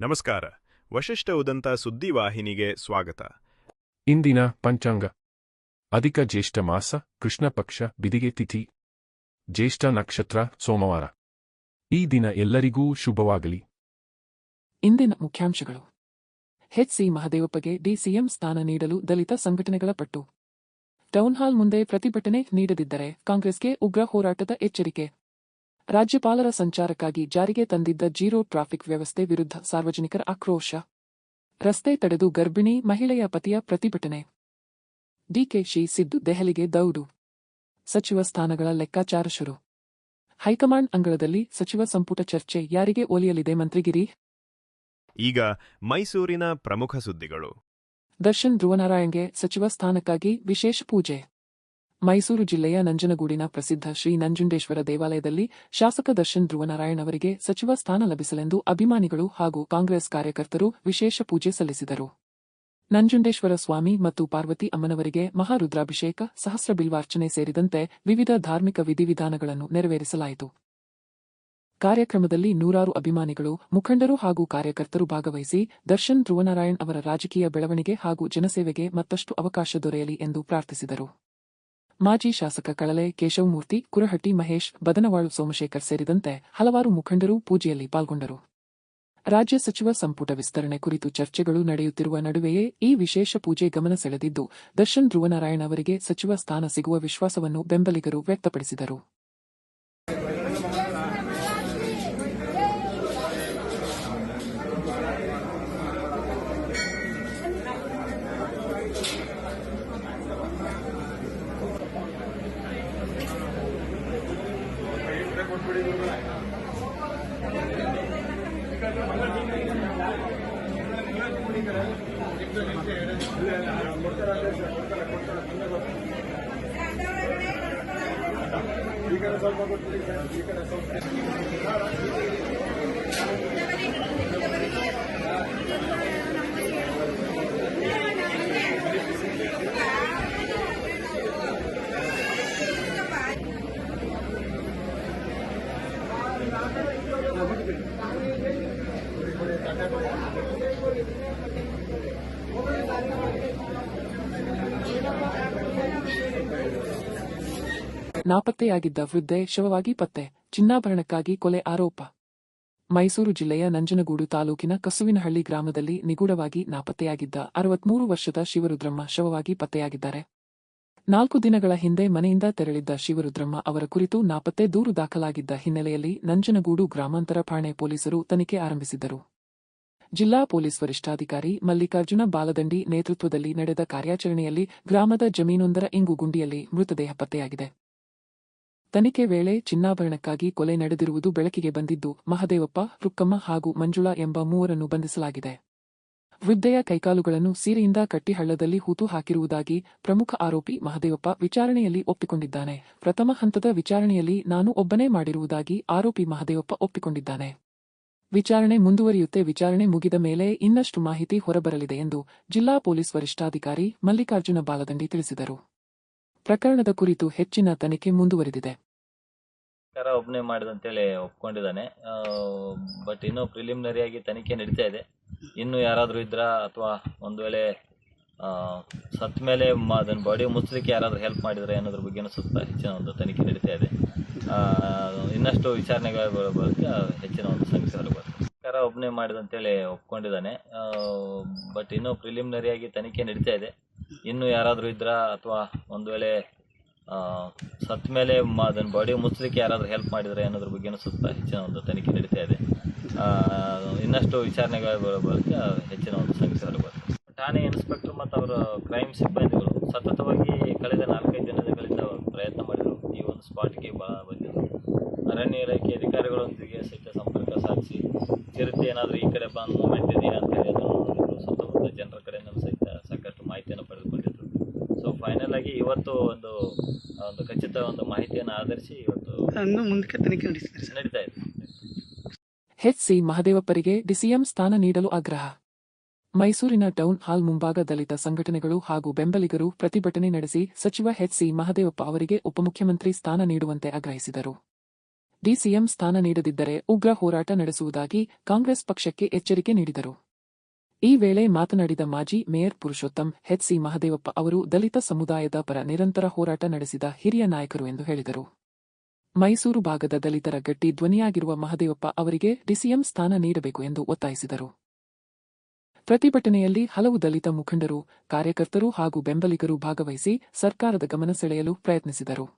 ನಮಸ್ಕಾರ. ವಶಿಷ್ಠ ಉದಂತ ಸುದ್ದಿವಾಹಿನಿಗೆ ಸ್ವಾಗತ. ಇಂದಿನ ಪಂಚಾಂಗ. ಅಧಿಕ ಜ್ಯೇಷ್ಠ ಮಾಸ, ಕೃಷ್ಣ ಪಕ್ಷ, ಬಿದಿಗೆ ತಿಥಿ, ಜ್ಯೇಷ್ಠ ನಕ್ಷತ್ರ, ಸೋಮವಾರ. ಈ ದಿನ ಎಲ್ಲರಿಗೂ ಶುಭವಾಗಲಿ. ಇಂದಿನ ಮುಖ್ಯಾಂಶಗಳು. ಎಚ್.ಸಿ. ಮಹದೇವಪ್ಪಗೆ ಡಿ.ಸಿ.ಎಂ ಸ್ಥಾನ ನೀಡಲು ದಲಿತ ಸಂಘಟನೆಗಳ ಪಟ್ಟು. ಟೌನ್ ಹಾಲ್ ಮುಂದೆ ಪ್ರತಿಭಟನೆ ನೀಡದಿದ್ದರೆ ಕಾಂಗ್ರೆಸ್ಗೆ ಉಗ್ರ ಹೋರಾಟದ ಎಚ್ಚರಿಕೆ. ರಾಜ್ಯಪಾಲರ ಸಂಚಾರಕ್ಕಾಗಿ ಜಾರಿಗೆ ತಂದಿದ್ದ ಜೀರೋ ಟ್ರಾಫಿಕ್ ವ್ಯವಸ್ಥೆ ವಿರುದ್ಧ ಸಾರ್ವಜನಿಕರ ಆಕ್ರೋಶ. ರಸ್ತೆ ತಡೆದು ಗರ್ಭಿಣಿ ಮಹಿಳೆಯ ಪತಿಯ ಪ್ರತಿಭಟನೆ. ಡಿಕೆಶಿ ಸಿದ್ದು ದೆಹಲಿಗೆ ದೌಡು. ಸಚಿವ ಸ್ಥಾನಗಳ ಲೆಕ್ಕಾಚಾರ ಶುರು. ಹೈಕಮಾಂಡ್ ಅಂಗಳದಲ್ಲಿ ಸಚಿವ ಸಂಪುಟ ಚರ್ಚೆ, ಯಾರಿಗೆ ಒಲಿಯಲಿದೆ ಮಂತ್ರಿಗಿರಿ? ಈಗ ಮೈಸೂರಿನ ಪ್ರಮುಖ ಸುದ್ದಿಗಳು. ದರ್ಶನ್ ಧ್ರುವನಾರಾಯಣ್ಗೆ ಸಚಿವ ಸ್ಥಾನಕ್ಕಾಗಿ ವಿಶೇಷ ಪೂಜೆ. ಮೈಸೂರು ಜಿಲ್ಲೆಯ ನಂಜನಗೂಡಿನ ಪ್ರಸಿದ್ಧ ಶ್ರೀ ನಂಜುಂಡೇಶ್ವರ ದೇವಾಲಯದಲ್ಲಿ ಶಾಸಕ ದರ್ಶನ್ ಧ್ರುವನಾರಾಯಣ್ ಅವರಿಗೆ ಸಚಿವ ಸ್ಥಾನ ಲಭಿಸಲೆಂದು ಅಭಿಮಾನಿಗಳು ಹಾಗೂ ಕಾಂಗ್ರೆಸ್ ಕಾರ್ಯಕರ್ತರು ವಿಶೇಷ ಪೂಜೆ ಸಲ್ಲಿಸಿದರು. ನಂಜುಂಡೇಶ್ವರ ಸ್ವಾಮಿ ಮತ್ತು ಪಾರ್ವತಿ ಅಮ್ಮನವರಿಗೆ ಮಹಾರುದ್ರಾಭಿಷೇಕ, ಸಹಸ್ರ ಬಿಲ್ವಾರ್ಚನೆ ಸೇರಿದಂತೆ ವಿವಿಧ ಧಾರ್ಮಿಕ ವಿಧಿವಿಧಾನಗಳನ್ನು ನೆರವೇರಿಸಲಾಯಿತು. ಕಾರ್ಯಕ್ರಮದಲ್ಲಿ ನೂರಾರು ಅಭಿಮಾನಿಗಳು, ಮುಖಂಡರು ಹಾಗೂ ಕಾರ್ಯಕರ್ತರು ಭಾಗವಹಿಸಿ ದರ್ಶನ್ ಧ್ರುವನಾರಾಯಣ್ ಅವರ ರಾಜಕೀಯ ಬೆಳವಣಿಗೆ ಹಾಗೂ ಜನಸೇವೆಗೆ ಮತ್ತಷ್ಟು ಅವಕಾಶ ದೊರೆಯಲಿ ಎಂದು ಪ್ರಾರ್ಥಿಸಿದರು. ಮಾಜಿ ಶಾಸಕ ಕಳಲೆ ಕೇಶವಮೂರ್ತಿ, ಕುರಹಟ್ಟಿ ಮಹೇಶ್, ಬದನವಾಳು ಸೋಮಶೇಖರ್ ಸೇರಿದಂತೆ ಹಲವಾರು ಮುಖಂಡರು ಪೂಜೆಯಲ್ಲಿ ಪಾಲ್ಗೊಂಡರು. ರಾಜ್ಯ ಸಚಿವ ಸಂಪುಟ ವಿಸ್ತರಣೆ ಕುರಿತು ಚರ್ಚೆಗಳು ನಡೆಯುತ್ತಿರುವ ನಡುವೆಯೇ ಈ ವಿಶೇಷ ಪೂಜೆ ಗಮನ ಸೆಳೆದಿದ್ದು, ದರ್ಶನ್ ಧ್ರುವನಾರಾಯಣ್ ಅವರಿಗೆ ಸಚಿವ ಸ್ಥಾನ ಸಿಗುವ ವಿಶ್ವಾಸವನ್ನು ಬೆಂಬಲಿಗರು ವ್ಯಕ್ತಪಡಿಸಿದರು. ನಾಪತ್ತೆಯಾಗಿದ್ದ ವೃದ್ಧೆ ಶವವಾಗಿ ಪತ್ತೆ, ಚಿನ್ನಾಭರಣಕ್ಕಾಗಿ ಕೊಲೆ ಆರೋಪ. ಮೈಸೂರು ಜಿಲ್ಲೆಯ ನಂಜನಗೂಡು ತಾಲೂಕಿನ ಕಸುವಿನಹಳ್ಳಿ ಗ್ರಾಮದಲ್ಲಿ ನಿಗೂಢವಾಗಿ ನಾಪತ್ತೆಯಾಗಿದ್ದ 63 ವರ್ಷದ ಶಿವರುದ್ರಮ್ಮ ಶವವಾಗಿ ಪತ್ತೆಯಾಗಿದ್ದಾರೆ. 4 ದಿನಗಳ ಹಿಂದೆ ಮನೆಯಿಂದ ತೆರಳಿದ್ದ ಶಿವರುದ್ರಮ್ಮ ಅವರ ಕುರಿತು ನಾಪತ್ತೆ ದೂರು ದಾಖಲಾಗಿದ್ದ ಹಿನ್ನೆಲೆಯಲ್ಲಿ ನಂಜನಗೂಡು ಗ್ರಾಮಾಂತರ ಠಾಣೆ ಪೊಲೀಸರು ತನಿಖೆ ಆರಂಭಿಸಿದ್ದರು. ಜಿಲ್ಲಾ ಪೊಲೀಸ್ ವರಿಷ್ಠಾಧಿಕಾರಿ ಮಲ್ಲಿಕಾರ್ಜುನ ಬಾಲದಂಡಿ ನೇತೃತ್ವದಲ್ಲಿ ನಡೆದ ಕಾರ್ಯಾಚರಣೆಯಲ್ಲಿ ಗ್ರಾಮದ ಜಮೀನೊಂದರ ಇಂಗುಗುಂಡಿಯಲ್ಲಿ ಮೃತದೇಹ ಪತ್ತೆಯಾಗಿದೆ. ತನಿಖೆ ವೇಳೆ ಚಿನ್ನಾಭರಣಕ್ಕಾಗಿ ಕೊಲೆ ನಡೆದಿರುವುದು ಬೆಳಕಿಗೆ ಬಂದಿದ್ದು, ಮಹದೇವಪ್ಪ, ರುಕ್ಕಮ್ಮ ಹಾಗೂ ಮಂಜುಳಾ ಎಂಬ ಮೂವರನ್ನು ಬಂಧಿಸಲಾಗಿದೆ. ವೃದ್ಧೆಯ ಕೈಕಾಲುಗಳನ್ನು ಸೀರೆಯಿಂದ ಕಟ್ಟಿ ಹಳ್ಳದಲ್ಲಿ ಹೂತು ಹಾಕಿರುವುದಾಗಿ ಪ್ರಮುಖ ಆರೋಪಿ ಮಹದೇವಪ್ಪ ವಿಚಾರಣೆಯಲ್ಲಿ ಒಪ್ಪಿಕೊಂಡಿದ್ದಾನೆ. ಪ್ರಥಮ ಹಂತದ ವಿಚಾರಣೆಯಲ್ಲಿ ನಾನು ಒಬ್ಬನೇ ಮಾಡಿರುವುದಾಗಿ ಆರೋಪಿ ಮಹದೇವಪ್ಪ ಒಪ್ಪಿಕೊಂಡಿದ್ದಾನೆ. ವಿಚಾರಣೆ ಮುಂದುವರಿಯುತ್ತೆ. ವಿಚಾರಣೆ ಮುಗಿದ ಮೇಲೆ ಇನ್ನಷ್ಟು ಮಾಹಿತಿ ಹೊರಬರಲಿದೆ ಎಂದು ಜಿಲ್ಲಾ ಪೊಲೀಸ್ ವರಿಷ್ಠಾಧಿಕಾರಿ ಮಲ್ಲಿಕಾರ್ಜುನ ಬಾಲದಂಡಿ ತಿಳಿಸಿದರು. ಪ್ರಕರಣದ ಕುರಿತು ಹೆಚ್ಚಿನ ತನಿಖೆ ಮುಂದುವರೆದಿದೆ. ಒಬ್ಬನೇ ಮಾಡಿದಂತೇಳಿ ಒಪ್ಕೊಂಡಿದ್ದಾನೆ. ಬಟ್ ಇನ್ನೂ ಪ್ರಿಲಿಮಿನರಿಯಾಗಿ ತನಿಖೆ ನಡೀತಾ ಇದೆ. ಇನ್ನು ಯಾರಾದರೂ ಇದ್ರಾ ಅಥವಾ ಒಂದು ವೇಳೆ ಸತ್ತ ಮೇಲೆ ಅದನ್ನ ಬಾಡಿ ಮುಚ್ಚಲಿಕ್ಕೆ ಯಾರಾದರೂ ಹೆಲ್ಪ್ ಮಾಡಿದ್ರೆ ಅನ್ನೋದ್ರ ಬಗ್ಗೆ ಸ್ವಲ್ಪ ಹೆಚ್ಚಿನ ಒಂದು ತನಿಖೆ ನಡೀತಾ ಇದೆ. ಇನ್ನಷ್ಟು ವಿಚಾರಣೆಗಳ ಬಳಿಕ ಹೆಚ್ಚಿನ ಒಂದು ಸಂಖ್ಯೆ ಹೊರಬರುತ್ತೆ. ಒಬ್ಬನೇ ಮಾಡಿದಂತೇಳಿ ಒಪ್ಕೊಂಡಿದ್ದಾನೆ. ಬಟ್ ಇನ್ನೂ ಪ್ರಿಲಿಮಿನರಿಯಾಗಿ ತನಿಖೆ ನಡೀತಾ ಇದೆ. ಇನ್ನು ಯಾರಾದರೂ ಇದ್ರಾ ಅಥವಾ ಒಂದು ವೇಳೆ ಸತ್ತ ಮೇಲೆ ಅದನ್ನ ಬಾಡಿ ಮುಚ್ಚಲಿಕ್ಕೆ ಯಾರಾದರೂ ಹೆಲ್ಪ್ ಮಾಡಿದ್ರೆ ಅನ್ನೋದ್ರ ಬಗ್ಗೆ ಸ್ವಲ್ಪ ಹೆಚ್ಚಿನ ಒಂದು ತನಿಖೆ ನಡೀತಾ ಇದೆ. ಇನ್ನಷ್ಟು ವಿಚಾರಣೆಗಳ ಬಳಿಕ ಹೆಚ್ಚಿನ ಒಂದು ಸಂಖ್ಯೆ ಹೊರಬರುತ್ತೆ. ಠಾಣೆ ಇನ್ಸ್ಪೆಕ್ಟರ್ ಮತ್ತು ಅವರ ಕ್ರೈಮ್ ಸಿಬ್ಬಂದಿಗಳು ಸತತವಾಗಿ ಕಳೆದ 4-5 ದಿನಗಳಿಂದ ಪ್ರಯತ್ನ ಮಾಡಿದರು. ಈ ಒಂದು ಸ್ಪಾಟ್ಗೆ ಬಂದಿದ್ದರು. ಅರಣ್ಯ ಇಲಾಖೆ ಅಧಿಕಾರಿಗಳೊಂದಿಗೆ ಸಹಿತ ಸಂಪರ್ಕ ಸಾಧಿಸಿ ಚಿರತೆ ಏನಾದರೂ ಈ ಕಡೆ ಬಂದು ಮೂಮೆಂಟ್ ಇದೆಯಾ ಅಂತ ಹೇಳಿ ಅದನ್ನು ಸುತ್ತಮುತ್ತ ಜನರ ಕಡೆಯಿಂದ ಸಹಿತ ಸಾಕಷ್ಟು ಮಾಹಿತಿಯನ್ನು ಪಡೆದುಕೊಂಡಿದ್ರು. ಸೊ ಫೈನಲ್ ಆಗಿ ಇವತ್ತು ಒಂದು ಖಚಿತ ಒಂದು ಮಾಹಿತಿಯನ್ನು ಆಧರಿಸಿ ಇವತ್ತು ಮುಂದಕ್ಕೆ ತನಿಖೆ ನಡೀತಾ ಇದೆ. ಎಚ್.ಸಿ. ಮಹದೇವಪ್ಪರಿಗೆ ಡಿ.ಸಿ.ಎಂ ಸ್ಥಾನ ನೀಡಲು ಆಗ್ರಹ. ಮೈಸೂರಿನ ಟೌನ್ ಹಾಲ್ ಮುಂಭಾಗ ದಲಿತ ಸಂಘಟನೆಗಳು ಹಾಗೂ ಬೆಂಬಲಿಗರು ಪ್ರತಿಭಟನೆ ನಡೆಸಿ ಸಚಿವ ಎಚ್.ಸಿ. ಮಹದೇವಪ್ಪ ಅವರಿಗೆ ಉಪಮುಖ್ಯಮಂತ್ರಿ ಸ್ಥಾನ ನೀಡುವಂತೆ ಆಗ್ರಹಿಸಿದರು. ಡಿಸಿಎಂ ಸ್ಥಾನ ನೀಡದಿದ್ದರೆ ಉಗ್ರ ಹೋರಾಟ ನಡೆಸುವುದಾಗಿ ಕಾಂಗ್ರೆಸ್ ಪಕ್ಷಕ್ಕೆ ಎಚ್ಚರಿಕೆ ನೀಡಿದರು. ಈ ವೇಳೆ ಮಾತನಾಡಿದ ಮಾಜಿ ಮೇಯರ್ ಪುರುಷೋತ್ತಮ್ ಎಚ್.ಸಿ. ಮಹದೇವಪ್ಪ ಅವರು ದಲಿತ ಸಮುದಾಯದ ಪರ ನಿರಂತರ ಹೋರಾಟ ನಡೆಸಿದ ಹಿರಿಯ ನಾಯಕರು ಎಂದು ಹೇಳಿದರು. ಮೈಸೂರು ಭಾಗದ ದಲಿತರ ಗಟ್ಟಿ ಧ್ವನಿಯಾಗಿರುವ ಮಹದೇವಪ್ಪ ಅವರಿಗೆ ಡಿಸಿಎಂ ಸ್ಥಾನ ನೀಡಬೇಕು ಎಂದು ಒತ್ತಾಯಿಸಿದರು. ಪ್ರತಿಭಟನೆಯಲ್ಲಿ ಹಲವು ದಲಿತ ಮುಖಂಡರು, ಕಾರ್ಯಕರ್ತರು ಹಾಗೂ ಬೆಂಬಲಿಗರು ಭಾಗವಹಿಸಿ ಸರ್ಕಾರದ ಗಮನ ಸೆಳೆಯಲು ಪ್ರಯತ್ನಿಸಿದರು.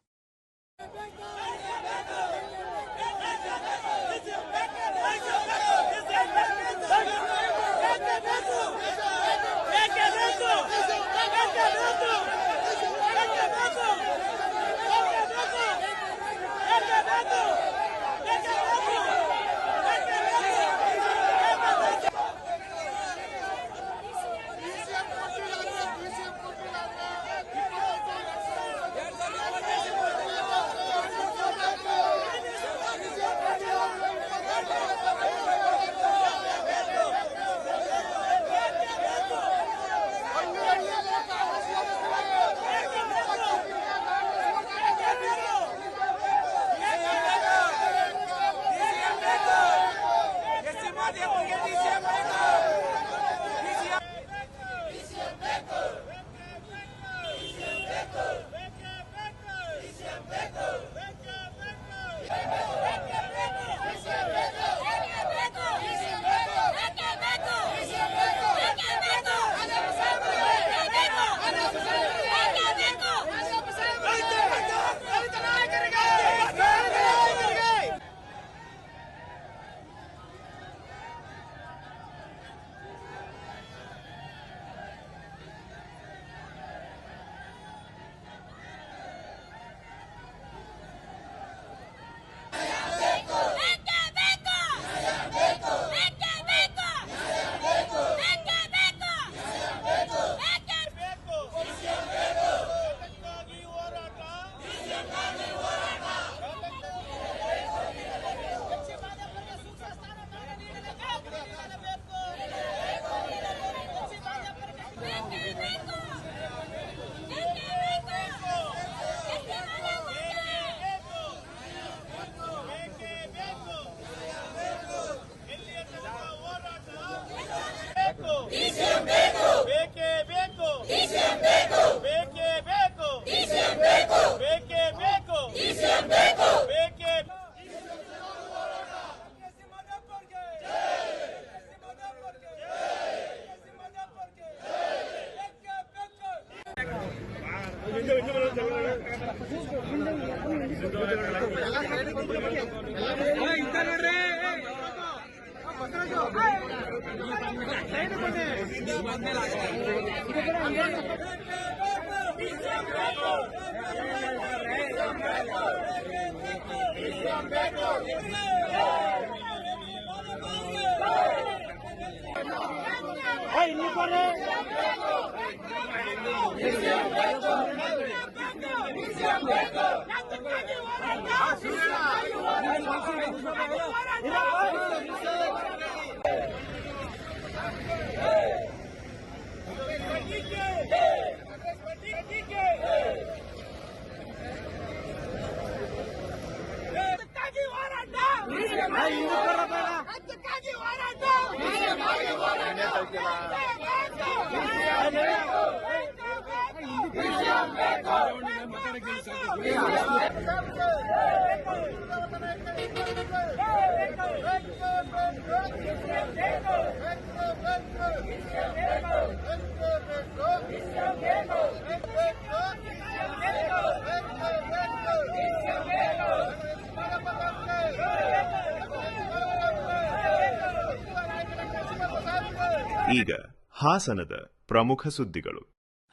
ಈಗ ಹಾಸನದ ಪ್ರಮುಖ ಸುದ್ದಿಗಳು.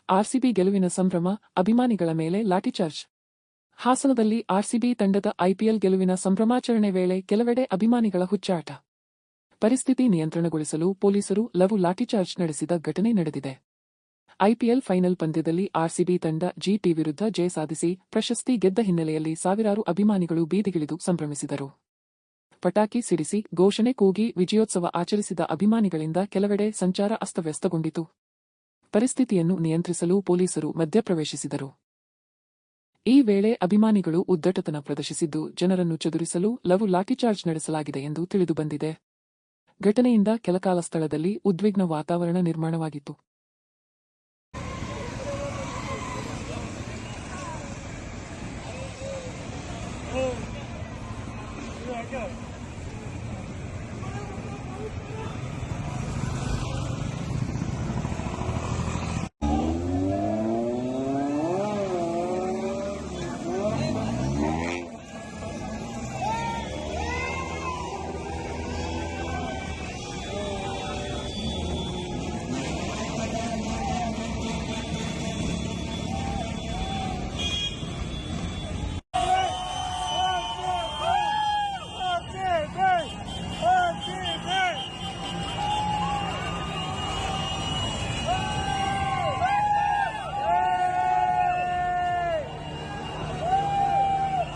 ಆರ್ಸಿಬಿ ಗೆಲುವಿನ ಸಂಭ್ರಮ, ಅಭಿಮಾನಿಗಳ ಮೇಲೆ ಲಾಠಿಚಾರ್ಜ್. ಹಾಸನದಲ್ಲಿ ಆರ್ಸಿಬಿ ತಂಡದ ಐಪಿಎಲ್ ಗೆಲುವಿನ ಸಂಭ್ರಮಾಚರಣೆ ವೇಳೆ ಕೆಲವೆಡೆ ಅಭಿಮಾನಿಗಳ ಹುಚ್ಚಾಟ. ಪರಿಸ್ಥಿತಿ ನಿಯಂತ್ರಣಗೊಳಿಸಲು ಪೊಲೀಸರು ಲಘು ಲಾಠಿಚಾರ್ಜ್ ನಡೆಸಿದ ಘಟನೆ ನಡೆದಿದೆ. ಐಪಿಎಲ್ ಫೈನಲ್ ಪಂದ್ಯದಲ್ಲಿ ಆರ್ಸಿಬಿ ತಂಡ ಜಿಟಿ ವಿರುದ್ಧ ಜಯ ಸಾಧಿಸಿ ಪ್ರಶಸ್ತಿ ಗೆದ್ದ ಹಿನ್ನೆಲೆಯಲ್ಲಿ ಸಾವಿರಾರು ಅಭಿಮಾನಿಗಳು ಬೀದಿಗಿಳಿದು ಸಂಭ್ರಮಿಸಿದರು. ಪಟಾಕಿ ಸಿಡಿಸಿ, ಘೋಷಣೆ ಕೂಗಿ ವಿಜಯೋತ್ಸವ ಆಚರಿಸಿದ ಅಭಿಮಾನಿಗಳಿಂದ ಕೆಲವೆಡೆ ಸಂಚಾರ ಅಸ್ತವ್ಯಸ್ತಗೊಂಡಿತು. ಪರಿಸ್ಥಿತಿಯನ್ನು ನಿಯಂತ್ರಿಸಲು ಪೊಲೀಸರು ಮಧ್ಯಪ್ರವೇಶಿಸಿದರು. ಈ ವೇಳೆ ಅಭಿಮಾನಿಗಳು ಉದ್ದಟತನ ಪ್ರದರ್ಶಿಸಿದ್ದು ಜನರನ್ನು ಚದುರಿಸಲು ಲಘು ಲಾಠಿಚಾರ್ಜ್ ನಡೆಸಲಾಗಿದೆ ಎಂದು ತಿಳಿದುಬಂದಿದೆ. ಘಟನೆಯಿಂದ ಕೆಲಕಾಲ ಸ್ಥಳದಲ್ಲಿ ಉದ್ವಿಗ್ನ ವಾತಾವರಣ ನಿರ್ಮಾಣವಾಗಿತ್ತು.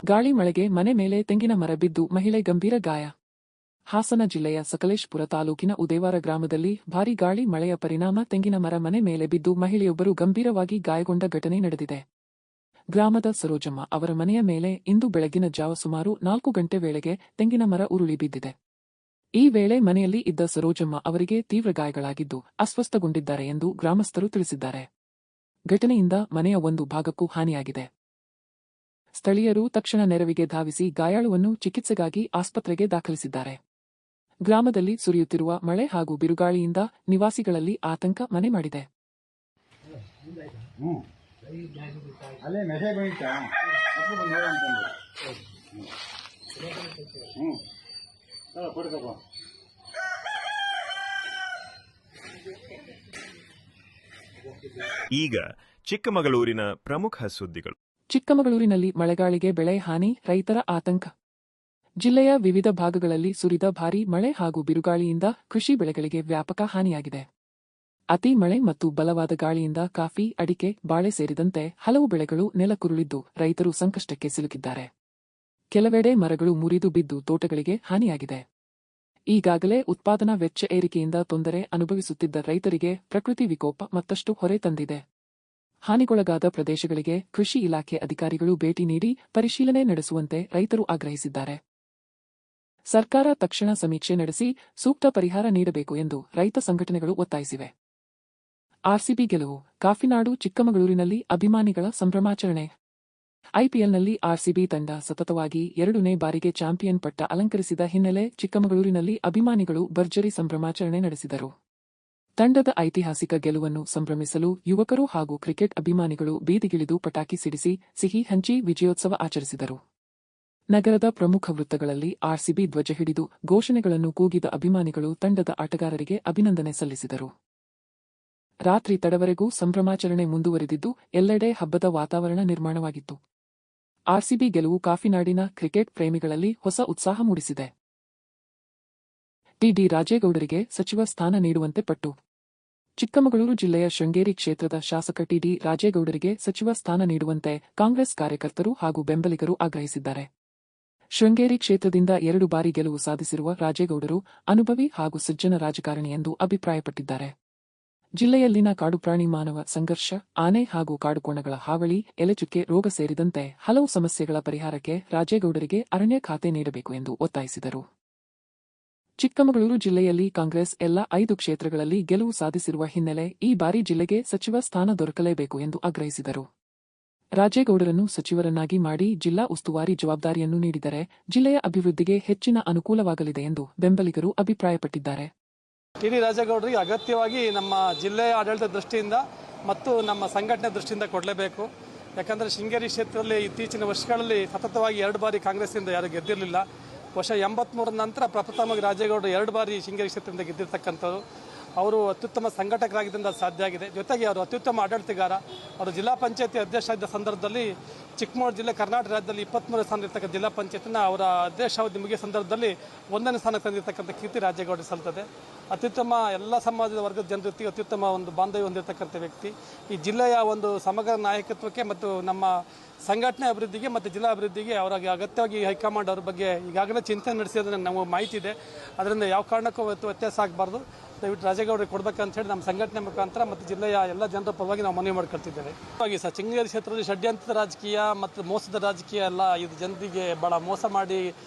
ಗಾಳಿ ಮಳೆಗೆ ಮನೆ ಮೇಲೆ ತೆಂಗಿನ ಮರ ಬಿದ್ದು ಮಹಿಳೆ ಗಂಭೀರ ಗಾಯ. ಹಾಸನ ಜಿಲ್ಲೆಯ ಸಕಲೇಶಪುರ ತಾಲೂಕಿನ ಉದೇವಾರ ಗ್ರಾಮದಲ್ಲಿ ಭಾರೀ ಗಾಳಿ ಮಳೆಯ ಪರಿಣಾಮ ತೆಂಗಿನ ಮರ ಮನೆ ಮೇಲೆ ಬಿದ್ದು ಮಹಿಳೆಯೊಬ್ಬರು ಗಂಭೀರವಾಗಿ ಗಾಯಗೊಂಡ ಘಟನೆ ನಡೆದಿದೆ. ಗ್ರಾಮದ ಸರೋಜಮ್ಮ ಅವರ ಮನೆಯ ಮೇಲೆ ಇಂದು ಬೆಳಗಿನ ಜಾವ ಸುಮಾರು 4 ಗಂಟೆ ವೇಳೆಗೆ ತೆಂಗಿನ ಮರ ಉರುಳಿ ಬಿದ್ದಿದೆ. ಈ ವೇಳೆ ಮನೆಯಲ್ಲಿ ಇದ್ದ ಸರೋಜಮ್ಮ ಅವರಿಗೆ ತೀವ್ರ ಗಾಯಗಳಾಗಿದ್ದು ಅಸ್ವಸ್ಥಗೊಂಡಿದ್ದಾರೆ ಎಂದು ಗ್ರಾಮಸ್ಥರು ತಿಳಿಸಿದ್ದಾರೆ. ಘಟನೆಯಿಂದ ಮನೆಯ ಒಂದು ಭಾಗಕ್ಕೂ ಹಾನಿಯಾಗಿದೆ. ಸ್ಥಳೀಯರು ತಕ್ಷಣ ನೆರವಿಗೆ ಧಾವಿಸಿ ಗಾಯಾಳುವನ್ನು ಚಿಕಿತ್ಸೆಗಾಗಿ ಆಸ್ಪತ್ರೆಗೆ ದಾಖಲಿಸಿದ್ದಾರೆ. ಗ್ರಾಮದಲ್ಲಿ ಸುರಿಯುತ್ತಿರುವ ಮಳೆ ಹಾಗೂ ಬಿರುಗಾಳಿಯಿಂದ ನಿವಾಸಿಗಳಲ್ಲಿ ಆತಂಕ ಮನೆ ಮಾಡಿದೆ. ಈಗ ಚಿಕ್ಕಮಗಳೂರಿನ ಪ್ರಮುಖ ಸುದ್ದಿಗಳು. ಚಿಕ್ಕಮಗಳೂರಿನಲ್ಲಿ ಮಳೆಗಾಳಿಗೆ ಬೆಳೆ ಹಾನಿ, ರೈತರ ಆತಂಕ. ಜಿಲ್ಲೆಯ ವಿವಿಧ ಭಾಗಗಳಲ್ಲಿ ಸುರಿದ ಭಾರೀ ಮಳೆ ಹಾಗೂ ಬಿರುಗಾಳಿಯಿಂದ ಕೃಷಿ ಬೆಳೆಗಳಿಗೆ ವ್ಯಾಪಕ ಹಾನಿಯಾಗಿದೆ. ಅತಿ ಮಳೆ ಮತ್ತು ಬಲವಾದ ಗಾಳಿಯಿಂದ ಕಾಫಿ, ಅಡಿಕೆ, ಬಾಳೆ ಸೇರಿದಂತೆ ಹಲವು ಬೆಳೆಗಳು ನೆಲಕ್ಕುರುಳಿದ್ದು ರೈತರು ಸಂಕಷ್ಟಕ್ಕೆ ಸಿಲುಕಿದ್ದಾರೆ. ಕೆಲವೆಡೆ ಮರಗಳು ಮುರಿದು ಬಿದ್ದು ತೋಟಗಳಿಗೆ ಹಾನಿಯಾಗಿದೆ. ಈಗಾಗಲೇ ಉತ್ಪಾದನಾ ವೆಚ್ಚ ಏರಿಕೆಯಿಂದ ತೊಂದರೆ ಅನುಭವಿಸುತ್ತಿದ್ದ ರೈತರಿಗೆ ಪ್ರಕೃತಿ ವಿಕೋಪ ಮತ್ತಷ್ಟು ಹೊರೆ ತಂದಿದೆ. ಹಾನಿಗೊಳಗಾದ ಪ್ರದೇಶಗಳಿಗೆ ಕೃಷಿ ಇಲಾಖೆ ಅಧಿಕಾರಿಗಳು ಭೇಟಿ ನೀಡಿ ಪರಿಶೀಲನೆ ನಡೆಸುವಂತೆ ರೈತರು ಆಗ್ರಹಿಸಿದ್ದಾರೆ. ಸರ್ಕಾರ ತಕ್ಷಣ ಸಮೀಕ್ಷೆ ನಡೆಸಿ ಸೂಕ್ತ ಪರಿಹಾರ ನೀಡಬೇಕು ಎಂದು ರೈತ ಸಂಘಟನೆಗಳು ಒತ್ತಾಯಿಸಿವೆ. ಆರ್ಸಿಬಿ ಗೆಲುವು, ಕಾಫಿನಾಡು ಚಿಕ್ಕಮಗಳೂರಿನಲ್ಲಿ ಅಭಿಮಾನಿಗಳ ಸಂಭ್ರಮಾಚರಣೆ. ಐಪಿಎಲ್ನಲ್ಲಿ ಆರ್ಸಿಬಿ ತಂಡ ಸತತವಾಗಿ 2ನೇ ಬಾರಿಗೆ ಚಾಂಪಿಯನ್ ಪಟ್ಟ ಅಲಂಕರಿಸಿದ ಹಿನ್ನೆಲೆ ಚಿಕ್ಕಮಗಳೂರಿನಲ್ಲಿ ಅಭಿಮಾನಿಗಳು ಭರ್ಜರಿ ಸಂಭ್ರಮಾಚರಣೆ ನಡೆಸಿದರು. ತಂಡದ ಐತಿಹಾಸಿಕ ಗೆಲುವನ್ನು ಸಂಭ್ರಮಿಸಲು ಯುವಕರು ಹಾಗೂ ಕ್ರಿಕೆಟ್ ಅಭಿಮಾನಿಗಳು ಬೀದಿಗಿಳಿದು ಪಟಾಕಿ ಸಿಡಿಸಿ ಸಿಹಿ ಹಂಚಿ ವಿಜಯೋತ್ಸವ ಆಚರಿಸಿದರು. ನಗರದ ಪ್ರಮುಖ ವೃತ್ತಗಳಲ್ಲಿ ಆರ್ಸಿಬಿ ಧ್ವಜ ಹಿಡಿದು ಘೋಷಣೆಗಳನ್ನು ಕೂಗಿದ ಅಭಿಮಾನಿಗಳು ತಂಡದ ಆಟಗಾರರಿಗೆ ಅಭಿನಂದನೆ ಸಲ್ಲಿಸಿದರು. ರಾತ್ರಿ ತಡವರೆಗೂ ಸಂಭ್ರಮಾಚರಣೆ ಮುಂದುವರೆದಿದ್ದು ಎಲ್ಲೆಡೆ ಹಬ್ಬದ ವಾತಾವರಣ ನಿರ್ಮಾಣವಾಗಿತ್ತು. ಆರ್ಸಿಬಿ ಗೆಲುವು ಕಾಫಿನಾಡಿನ ಕ್ರಿಕೆಟ್ ಪ್ರೇಮಿಗಳಲ್ಲಿ ಹೊಸ ಉತ್ಸಾಹ ಮೂಡಿಸಿದೆ. ಟಿ.ಡಿ. ರಾಜೇಗೌಡರಿಗೆ ಸಚಿವ ಸ್ಥಾನ ನೀಡುವಂತೆ ಪಟ್ಟು. ಚಿಕ್ಕಮಗಳೂರು ಜಿಲ್ಲೆಯ ಶೃಂಗೇರಿ ಕ್ಷೇತ್ರದ ಶಾಸಕ ಟಿ.ಡಿ. ರಾಜೇಗೌಡರಿಗೆ ಸಚಿವ ಸ್ಥಾನ ನೀಡುವಂತೆ ಕಾಂಗ್ರೆಸ್ ಕಾರ್ಯಕರ್ತರು ಹಾಗೂ ಬೆಂಬಲಿಗರು ಆಗ್ರಹಿಸಿದ್ದಾರೆ. ಶೃಂಗೇರಿ ಕ್ಷೇತ್ರದಿಂದ 2 ಬಾರಿ ಗೆಲುವು ಸಾಧಿಸಿರುವ ರಾಜೇಗೌಡರು ಅನುಭವಿ ಹಾಗೂ ಸಜ್ಜನ ರಾಜಕಾರಣಿ ಎಂದು ಅಭಿಪ್ರಾಯಪಟ್ಟಿದ್ದಾರೆ. ಜಿಲ್ಲೆಯಲ್ಲಿನ ಕಾಡುಪ್ರಾಣಿ ಮಾನವ ಸಂಘರ್ಷ, ಆನೆ ಹಾಗೂ ಕಾಡುಕೋಣಗಳ ಹಾವಳಿ, ಎಲೆಚುಕ್ಕೆ ರೋಗ ಸೇರಿದಂತೆ ಹಲವು ಸಮಸ್ಯೆಗಳ ಪರಿಹಾರಕ್ಕೆ ರಾಜೇಗೌಡರಿಗೆ ಅರಣ್ಯ ಖಾತೆ ನೀಡಬೇಕು ಎಂದು ಒತ್ತಾಯಿಸಿದರು. ಚಿಕ್ಕಮಗಳೂರು ಜಿಲ್ಲೆಯಲ್ಲಿ ಕಾಂಗ್ರೆಸ್ ಎಲ್ಲ 5 ಕ್ಷೇತ್ರಗಳಲ್ಲಿ ಗೆಲುವು ಸಾಧಿಸಿರುವ ಹಿನ್ನೆಲೆ ಈ ಬಾರಿ ಜಿಲ್ಲೆಗೆ ಸಚಿವ ಸ್ಥಾನ ದೊರಕಲೇಬೇಕು ಎಂದು ಆಗ್ರಹಿಸಿದರು. ರಾಜೇಗೌಡರನ್ನು ಸಚಿವರನ್ನಾಗಿ ಮಾಡಿ ಜಿಲ್ಲಾ ಉಸ್ತುವಾರಿ ಜವಾಬ್ದಾರಿಯನ್ನು ನೀಡಿದರೆ ಜಿಲ್ಲೆಯ ಅಭಿವೃದ್ಧಿಗೆ ಹೆಚ್ಚಿನ ಅನುಕೂಲವಾಗಲಿದೆ ಎಂದು ಬೆಂಬಲಿಗರು ಅಭಿಪ್ರಾಯಪಟ್ಟಿದ್ದಾರೆ. ಟಿ.ಡಿ. ರಾಜೇಗೌಡರಿಗೆ ಅಗತ್ಯವಾಗಿ ನಮ್ಮ ಜಿಲ್ಲೆಯ ಆಡಳಿತ ದೃಷ್ಟಿಯಿಂದ ಮತ್ತು ನಮ್ಮ ಸಂಘಟನೆ ದೃಷ್ಟಿಯಿಂದ ಕೊಡಲೇಬೇಕು. ಯಾಕಂದರೆ ಶೃಂಗೇರಿ ಕ್ಷೇತ್ರದಲ್ಲಿ ಇತ್ತೀಚಿನ ವರ್ಷಗಳಲ್ಲಿ ಸತತವಾಗಿ 2 ಬಾರಿ ಕಾಂಗ್ರೆಸ್ಸಿಂದ ಯಾರು ಗೆದ್ದಿರಲಿಲ್ಲ. ವರ್ಷ 83 ನಂತರ ಪ್ರಪ್ರಥಮವಾಗಿ ರಾಜೇಗೌಡರು 2 ಬಾರಿ ಶೃಂಗೇರಿ ಕ್ಷೇತ್ರದಿಂದ ಗೆದ್ದಿರ್ತಕ್ಕಂಥವ್ರು. ಅವರು ಅತ್ಯುತ್ತಮ ಸಂಘಟಕರಾಗಿದ್ದರಿಂದ ಸಾಧ್ಯ ಆಗಿದೆ. ಜೊತೆಗೆ ಅವರು ಅತ್ಯುತ್ತಮ ಆಡಳಿತಗಾರ. ಅವರು ಜಿಲ್ಲಾ ಪಂಚಾಯತಿ ಅಧ್ಯಕ್ಷರಾದ ಸಂದರ್ಭದಲ್ಲಿ ಚಿಕ್ಕಮಗಳೂರು ಜಿಲ್ಲೆ ಕರ್ನಾಟಕ ರಾಜ್ಯದಲ್ಲಿ 23ನೇ ಸ್ಥಾನ ಇರ್ತಕ್ಕಂಥ ಜಿಲ್ಲಾ ಪಂಚಾಯತ್ನ ಅವರ ಅಧ್ಯಕ್ಷಾವಧಿ ಮುಗಿಯ ಸಂದರ್ಭದಲ್ಲಿ 1ನೇ ಸ್ಥಾನಕ್ಕೆ ತಂದಿರತಕ್ಕಂಥ ಕೀರ್ತಿ ರಾಜೇಗೌಡರು ಸಲ್ತದೆ. ಅತ್ಯುತ್ತಮ ಎಲ್ಲ ಸಮಾಜದ ವರ್ಗದ ಜನರ ಜೊತೆಗೆ ಅತ್ಯುತ್ತಮ ಒಂದು ಬಾಂಧವ್ಯ ಹೊಂದಿರತಕ್ಕಂಥ ವ್ಯಕ್ತಿ. ಈ ಜಿಲ್ಲೆಯ ಒಂದು ಸಮಗ್ರ ನಾಯಕತ್ವಕ್ಕೆ ಮತ್ತು ನಮ್ಮ ಸಂಘಟನೆ ಅಭಿವೃದ್ಧಿಗೆ ಮತ್ತು ಜಿಲ್ಲಾ ಅಭಿವೃದ್ಧಿಗೆ ಅವರಿಗೆ ಅಗತ್ಯವಾಗಿ ಹೈಕಮಾಂಡ್ ಅವ್ರ ಬಗ್ಗೆ ಈಗಾಗಲೇ ಚಿಂತನೆ ನಡೆಸಿದ್ರೆ ನಮಗೆ ಮಾಹಿತಿ ಇದೆ. ಅದರಿಂದ ಯಾವ ಕಾರಣಕ್ಕೂ ವ್ಯತ್ಯಾಸ ಆಗಬಾರ್ದು. ದಯವಿಟ್ಟು ರಾಜೇಗೌಡರಿಗೆ ಕೊಡಬೇಕಂತ ಹೇಳಿ ನಮ್ಮ ಸಂಘಟನೆ ಮುಖಾಂತರ ಮತ್ತು ಜಿಲ್ಲೆಯ ಎಲ್ಲ ಜನರ ಪರವಾಗಿ ನಾವು ಮನವಿ ಮಾಡ್ಕೊಳ್ತಿದ್ದೇವೆ. ಹಾಗೆ ಸರ್, ಶೃಂಗೇರಿ ಕ್ಷೇತ್ರದಲ್ಲಿ ಷಡ್ಯಂತ್ರದ ರಾಜಕೀಯ ಮತ್ತು ಮೋಸದ ರಾಜಕೀಯ ಎಲ್ಲ ಇದು ಜನರಿಗೆ ಭಾಳ ಮೋಸ ಮಾಡಿ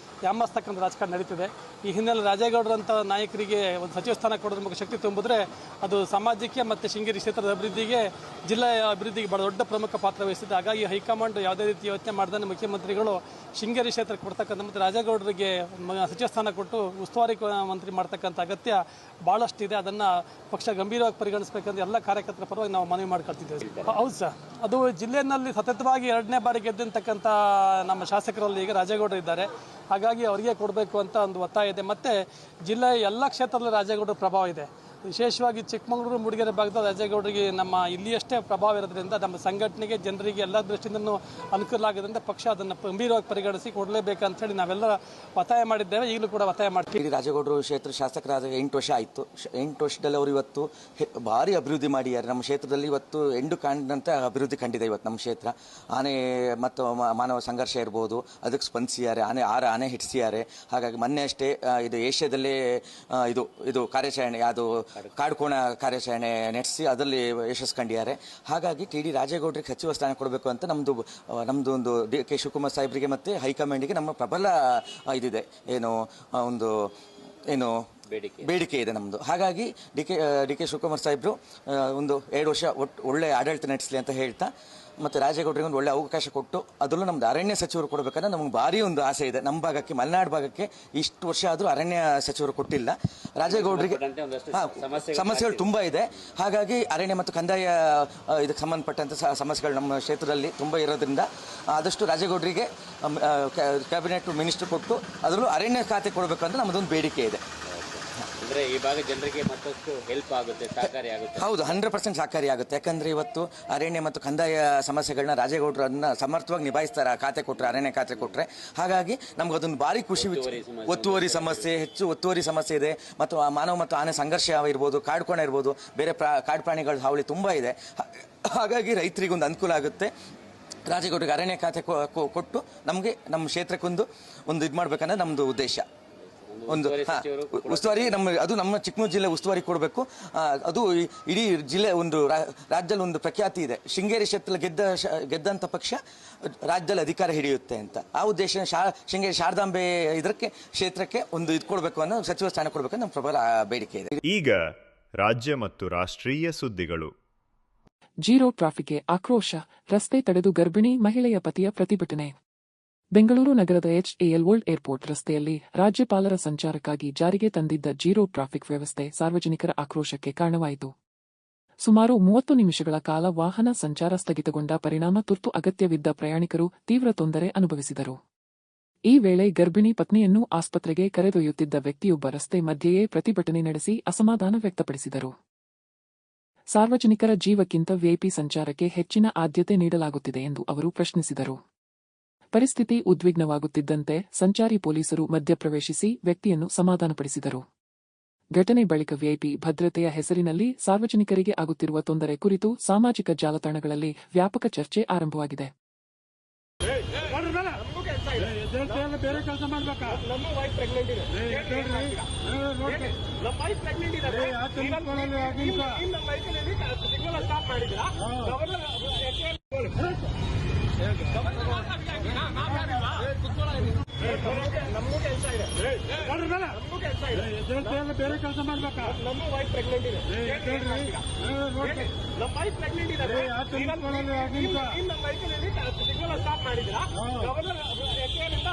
ಯಾಮಸ್ತಕ್ಕಂಥ ರಾಜಕಾರಣ ನಡೀತಿದೆ. ಈ ಹಿನ್ನೆಲೆ ರಾಜೇಗೌಡರಂಥ ನಾಯಕರಿಗೆ ಒಂದು ಸಚಿವ ಸ್ಥಾನ ಕೊಡೋದ್ರ ಮುಖ ಶಕ್ತಿ ತುಂಬಿದ್ರೆ ಅದು ಸಮಾಜಕ್ಕೆ ಮತ್ತು ಶೃಂಗೇರಿ ಕ್ಷೇತ್ರದ ಅಭಿವೃದ್ಧಿಗೆ, ಜಿಲ್ಲೆಯ ಅಭಿವೃದ್ಧಿಗೆ ಭಾಳ ದೊಡ್ಡ ಪ್ರಮುಖ ಪಾತ್ರ ವಹಿಸಿದೆ. ಹಾಗಾಗಿ ಹೈಕಮಾಂಡ್ ಯಾವುದೇ ರೀತಿ ಯೋಚನೆ ಮಾಡ್ದೇ ಮುಖ್ಯಮಂತ್ರಿಗಳು ಶೃಂಗೇರಿ ಕ್ಷೇತ್ರಕ್ಕೆ ಕೊಡ್ತಕ್ಕಂಥ ಮತ್ತು ರಾಜೇಗೌಡರಿಗೆ ಸಚಿವ ಸ್ಥಾನ ಕೊಟ್ಟು ಉಸ್ತುವಾರಿ ಮಂತ್ರಿ ಮಾಡ್ತಕ್ಕಂಥ ಅಗತ್ಯ ಭಾಳಷ್ಟಿದೆ. ಅದನ್ನು ಪಕ್ಷ ಗಂಭೀರವಾಗಿ ಪರಿಗಣಿಸಬೇಕಂತ ಎಲ್ಲ ಕಾರ್ಯಕರ್ತರ ಪರವಾಗಿ ನಾವು ಮನವಿ ಮಾಡ್ಕೊಳ್ತಿದ್ದೇವೆ. ಹೌದು ಸರ್, ಅದು ಜಿಲ್ಲೆಯಲ್ಲಿ ಸತತವಾಗಿ 2ನೇ ಬಾರಿ ಗೆದ್ದಂತಕ್ಕಂಥ ನಮ್ಮ ಶಾಸಕರಲ್ಲಿ ಈಗ ರಾಜೇಗೌಡರು ಇದ್ದಾರೆ. ಹಾಗಾಗಿ ಅವರಿಗೆ ಕೊಡಬೇಕು ಅಂತ ಒಂದು ಒತ್ತಾಯ ಇದೆ. ಮತ್ತು ಜಿಲ್ಲೆಯ ಎಲ್ಲ ಕ್ಷೇತ್ರದಲ್ಲಿ ರಾಜೇಗೌಡರ ಪ್ರಭಾವ ಇದೆ. ವಿಶೇಷವಾಗಿ ಚಿಕ್ಕಮಗಳೂರು, ಮೂಡಿಗೆರೆ ಭಾಗದ ರಾಜೇಗೌಡರಿಗೆ ನಮ್ಮ ಇಲ್ಲಿಯಷ್ಟೇ ಪ್ರಭಾವ ಇರೋದ್ರಿಂದ ನಮ್ಮ ಸಂಘಟನೆಗೆ, ಜನರಿಗೆ ಎಲ್ಲ ದೃಷ್ಟಿಯಿಂದನೂ ಅನುಕೂಲ ಆಗೋದ್ರಿಂದ ಪಕ್ಷ ಅದನ್ನು ಗಂಭೀರವಾಗಿ ಪರಿಗಣಿಸಿ ಕೊಡಲೇಬೇಕಂತ ಹೇಳಿ ನಾವೆಲ್ಲ ಒತ್ತಾಯ ಮಾಡಿದ್ದೇವೆ. ಈಗಲೂ ಕೂಡ ಒತ್ತಾಯ ಮಾಡ್ತೀವಿ. ರಾಜೇಗೌಡರು ಕ್ಷೇತ್ರ ಶಾಸಕರಾದ 8 ವರ್ಷ ಆಯಿತು. 8 ವರ್ಷದಲ್ಲಿ ಅವರು ಇವತ್ತು ಭಾರಿ ಅಭಿವೃದ್ಧಿ ಮಾಡಿದ್ದಾರೆ. ನಮ್ಮ ಕ್ಷೇತ್ರದಲ್ಲಿ ಇವತ್ತು ಎಂಡು ಕಾಣದಂತೆ ಅಭಿವೃದ್ಧಿ ಕಂಡಿದೆ. ಇವತ್ತು ನಮ್ಮ ಕ್ಷೇತ್ರ ಆನೆ ಮತ್ತು ಮಾನವ ಸಂಘರ್ಷ ಇರ್ಬೋದು, ಅದಕ್ಕೆ ಸ್ಪಂದಿಸಿದ್ದಾರೆ. ಆನೆ ಹಿಡಿಸಿದ್ದಾರೆ. ಹಾಗಾಗಿ ಮೊನ್ನೆ ಅಷ್ಟೇ ಇದು ಏಷ್ಯಾದಲ್ಲೇ ಇದು ಕಾರ್ಯಾಚರಣೆ, ಅದು ಕಾಡುಕೋಣ ಕಾರ್ಯಾಚರಣೆ ನಡೆಸಿ ಅದರಲ್ಲಿ ಯಶಸ್ಸು ಕಂಡಿದ್ದಾರೆ. ಹಾಗಾಗಿ ಟಿ.ಡಿ. ರಾಜೇಗೌಡರಿಗೆ ಸಚಿವ ಸ್ಥಾನ ಕೊಡಬೇಕು ಅಂತ ನಮ್ಮದು ಒಂದು ಡಿ.ಕೆ. ಶಿವಕುಮಾರ್ ಸಾಹೇಬರಿಗೆ ಮತ್ತು ಹೈಕಮಾಂಡಿಗೆ ನಮ್ಮ ಪ್ರಬಲ ಇದಿದೆ, ಬೇಡಿಕೆ ಇದೆ ನಮ್ಮದು. ಹಾಗಾಗಿ ಡಿ.ಕೆ. ಶಿವಕುಮಾರ್ ಸಾಹೇಬರು ಒಂದು 2 ವರ್ಷ ಒಳ್ಳೆ ಆಡಳಿತ ನಡೆಸಲಿ ಅಂತ ಹೇಳ್ತಾ, ಮತ್ತು ರಾಜೇಗೌಡರಿಗೆ ಒಂದು ಒಳ್ಳೆ ಅವಕಾಶ ಕೊಟ್ಟು ಅದರಲ್ಲೂ ನಮ್ದು ಅರಣ್ಯ ಸಚಿವರು ಕೊಡಬೇಕಂದ್ರೆ ನಮ್ಗೆ ಭಾರಿ ಒಂದು ಆಸೆ ಇದೆ. ನಮ್ಮ ಭಾಗಕ್ಕೆ, ಮಲೆನಾಡು ಭಾಗಕ್ಕೆ ಇಷ್ಟು ವರ್ಷ ಆದರೂ ಅರಣ್ಯ ಸಚಿವರು ಕೊಟ್ಟಿಲ್ಲ. ರಾಜೇಗೌಡರಿಗೆ ಸಮಸ್ಯೆಗಳು ತುಂಬ ಇದೆ. ಹಾಗಾಗಿ ಅರಣ್ಯ ಮತ್ತು ಕಂದಾಯ ಇದಕ್ಕೆ ಸಂಬಂಧಪಟ್ಟಂಥ ಸಮಸ್ಯೆಗಳು ನಮ್ಮ ಕ್ಷೇತ್ರದಲ್ಲಿ ತುಂಬ ಇರೋದ್ರಿಂದ ಆದಷ್ಟು ರಾಜೇಗೌಡರಿಗೆ ಕ್ಯಾಬಿನೆಟ್ ಮಿನಿಸ್ಟರ್ ಕೊಟ್ಟು ಅದರಲ್ಲೂ ಅರಣ್ಯ ಖಾತೆ ಕೊಡಬೇಕು ಅಂತ ನಮ್ಮದೊಂದು ಬೇಡಿಕೆ ಇದೆ. ಅಂದ್ರೆ ಈ ಭಾಗ ಜನರಿಗೆ ಮತ್ತಷ್ಟು ಹೆಲ್ಪ್ ಆಗುತ್ತೆ, ಸಹಕಾರಿ ಆಗುತ್ತೆ. ಹೌದು, 100% ಸಹಕಾರಿ ಆಗುತ್ತೆ. ಯಾಕಂದ್ರೆ ಇವತ್ತು ಅರಣ್ಯ ಮತ್ತು ಕಂದಾಯ ಸಮಸ್ಯೆಗಳನ್ನ ರಾಜೇಗೌಡರು ಅದನ್ನ ಸಮರ್ಥವಾಗಿ ನಿಭಾಯಿಸ್ತಾರೆ, ಖಾತೆ ಕೊಟ್ಟರೆ, ಅರಣ್ಯ ಖಾತೆ ಕೊಟ್ಟರೆ. ಹಾಗಾಗಿ ನಮ್ಗೆ ಅದೊಂದು ಭಾರಿ ಖುಷಿ. ಒತ್ತುವರಿ ಸಮಸ್ಯೆ, ಹೆಚ್ಚು ಒತ್ತುವರಿ ಸಮಸ್ಯೆ ಇದೆ. ಮತ್ತು ಮಾನವ ಮತ್ತು ಆನೆ ಸಂಘರ್ಷ ಇರ್ಬೋದು, ಕಾಡುಕೋಣ ಇರ್ಬೋದು, ಬೇರೆ ಕಾಡು ಪ್ರಾಣಿಗಳ ಹಾವಳಿ ತುಂಬ ಇದೆ. ಹಾಗಾಗಿ ರೈತರಿಗೆ ಒಂದು ಅನುಕೂಲ ಆಗುತ್ತೆ. ರಾಜೇಗೌಡರಿಗೆ ಅರಣ್ಯ ಖಾತೆ ಕೊಟ್ಟು ನಮಗೆ ನಮ್ಮ ಕ್ಷೇತ್ರಕ್ಕೊಂದು ಇದು ಮಾಡ್ಬೇಕನ್ನೋದು ನಮ್ಮದು ಉದ್ದೇಶ. ಒಂದು ಉಸ್ತುವಾರಿ ನಮ್ಮ ಚಿಕ್ಕಮಗಳೂರು ಜಿಲ್ಲೆ ಉಸ್ತುವಾರಿ ಕೊಡಬೇಕು. ಅದು ಇಡೀ ಜಿಲ್ಲೆ ಒಂದು ರಾಜ್ಯದಲ್ಲಿ ಒಂದು ಪ್ರಖ್ಯಾತಿ ಇದೆ. ಶೃಂಗೇರಿ ಕ್ಷೇತ್ರದಲ್ಲಿ ಗೆದ್ದಂಥ ಪಕ್ಷ ರಾಜ್ಯದಲ್ಲಿ ಅಧಿಕಾರ ಹಿಡಿಯುತ್ತೆ ಅಂತ ಆ ಉದ್ದೇಶ. ಶೃಂಗೇರಿ ಶಾರದಾಂಬೆ ಇದಕ್ಕೆ ಕ್ಷೇತ್ರಕ್ಕೆ ಒಂದು ಇದು ಕೊಡಬೇಕು ಅನ್ನೋ, ಸಚಿವ ಸ್ಥಾನ ಕೊಡಬೇಕು ಅನ್ನೋ ನಮ್ಮ ಪ್ರಬಲ ಬೇಡಿಕೆ ಇದೆ. ಈಗ ರಾಜ್ಯ ಮತ್ತು ರಾಷ್ಟ್ರೀಯ ಸುದ್ದಿಗಳು. ಜೀರೋ ಟ್ರಾಫಿಕ್ಗೆ ಆಕ್ರೋಶ, ರಸ್ತೆ ತಡೆದು ಗರ್ಭಿಣಿ ಮಹಿಳೆಯ ಪತಿಯ ಪ್ರತಿಭಟನೆ. ಬೆಂಗಳೂರು ನಗರದ HAL ವರ್ಲ್ಡ್ ಏರ್ಪೋರ್ಟ್ ರಸ್ತೆಯಲ್ಲಿ ರಾಜ್ಯಪಾಲರ ಸಂಚಾರಕ್ಕಾಗಿ ಜಾರಿಗೆ ತಂದಿದ್ದ ಜೀರೋ ಟ್ರಾಫಿಕ್ ವ್ಯವಸ್ಥೆ ಸಾರ್ವಜನಿಕರ ಆಕ್ರೋಶಕ್ಕೆ ಕಾರಣವಾಯಿತು. ಸುಮಾರು 30 ನಿಮಿಷಗಳ ಕಾಲ ವಾಹನ ಸಂಚಾರ ಸ್ಥಗಿತಗೊಂಡ ಪರಿಣಾಮ ತುರ್ತು ಅಗತ್ಯವಿದ್ದ ಪ್ರಯಾಣಿಕರು ತೀವ್ರ ತೊಂದರೆ ಅನುಭವಿಸಿದರು. ಈ ವೇಳೆ ಗರ್ಭಿಣಿ ಪತ್ನಿಯನ್ನು ಆಸ್ಪತ್ರೆಗೆ ಕರೆದೊಯ್ಯುತ್ತಿದ್ದ ವ್ಯಕ್ತಿಯೊಬ್ಬ ರಸ್ತೆ ಮಧ್ಯೆಯೇ ಪ್ರತಿಭಟನೆ ನಡೆಸಿ ಅಸಮಾಧಾನ ವ್ಯಕ್ತಪಡಿಸಿದರು. ಸಾರ್ವಜನಿಕರ ಜೀವಕ್ಕಿಂತ ವಿಐಪಿ ಸಂಚಾರಕ್ಕೆ ಹೆಚ್ಚಿನ ಆದ್ಯತೆ ನೀಡಲಾಗುತ್ತಿದೆ ಎಂದು ಅವರು ಪ್ರಶ್ನಿಸಿದರು. ಪರಿಸ್ಥಿತಿ ಉದ್ವಿಗ್ನವಾಗುತ್ತಿದ್ದಂತೆ ಸಂಚಾರಿ ಪೊಲೀಸರು ಮಧ್ಯಪ್ರವೇಶಿಸಿ ವ್ಯಕ್ತಿಯನ್ನು ಸಮಾಧಾನಪಡಿಸಿದರು. ಘಟನೆ ಬಳಿಕ ವಿಐಪಿ ಭದ್ರತೆಯ ಹೆಸರಿನಲ್ಲಿ ಸಾರ್ವಜನಿಕರಿಗೆ ಆಗುತ್ತಿರುವ ತೊಂದರೆ ಕುರಿತು ಸಾಮಾಜಿಕ ಜಾಲತಾಣಗಳಲ್ಲಿ ವ್ಯಾಪಕ ಚರ್ಚೆ ಆರಂಭವಾಗಿದೆ. ಬೇರೆ ಕೆಲಸ ಮಾಡ್ಬೇಕಾ? ನಮ್ಮ ವೈಫ್ ಪ್ರೆಗ್ನೆಂಟ್ ಇದೆ. ನಮ್ಮ ವೈಫ್ ಪ್ರೆಗ್ನೆಂಟ್ ಇದೆ. ನಮ್ಮ ವೈಫಲ್ಲಿ ಸಿಗ್ನಲ್ ಸ್ಟಾಪ್ ಮಾಡಿದ್ದೀರಾ? ಗವರ್ನರ್ ಎಕೆಯಿಂದ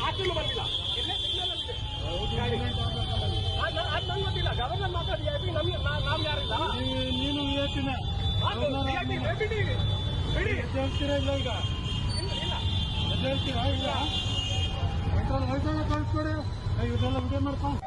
ಆಚರಣೆ ಬಂದಿಲ್ಲ. ಇಲ್ಲೇ ಸಿಗ್ನಲ್ ಇದೆ. ಅದು ನಂಗೆ ಗೊತ್ತಿಲ್ಲ. ಗವರ್ನರ್ ಮಾತಾಡಿ ನಮ್ಗೆ ನಾವು ಯಾರಿಲ್ಲ. ನೀನು ಹೇಳ್ತೀನ ಬಿಡಿ ಹೇಳ್ತೀರಾ? ಇಲ್ಲ ಈಗ ಇಲ್ಲ ಹೇಳ್ತೀರಾ? ಇಲ್ಲ ಕಳಿಸ್ಕೊಡಿ. ಇದೆಲ್ಲ ವಿಡಿಯೋ ಮಾಡ್ಕೊಂಡು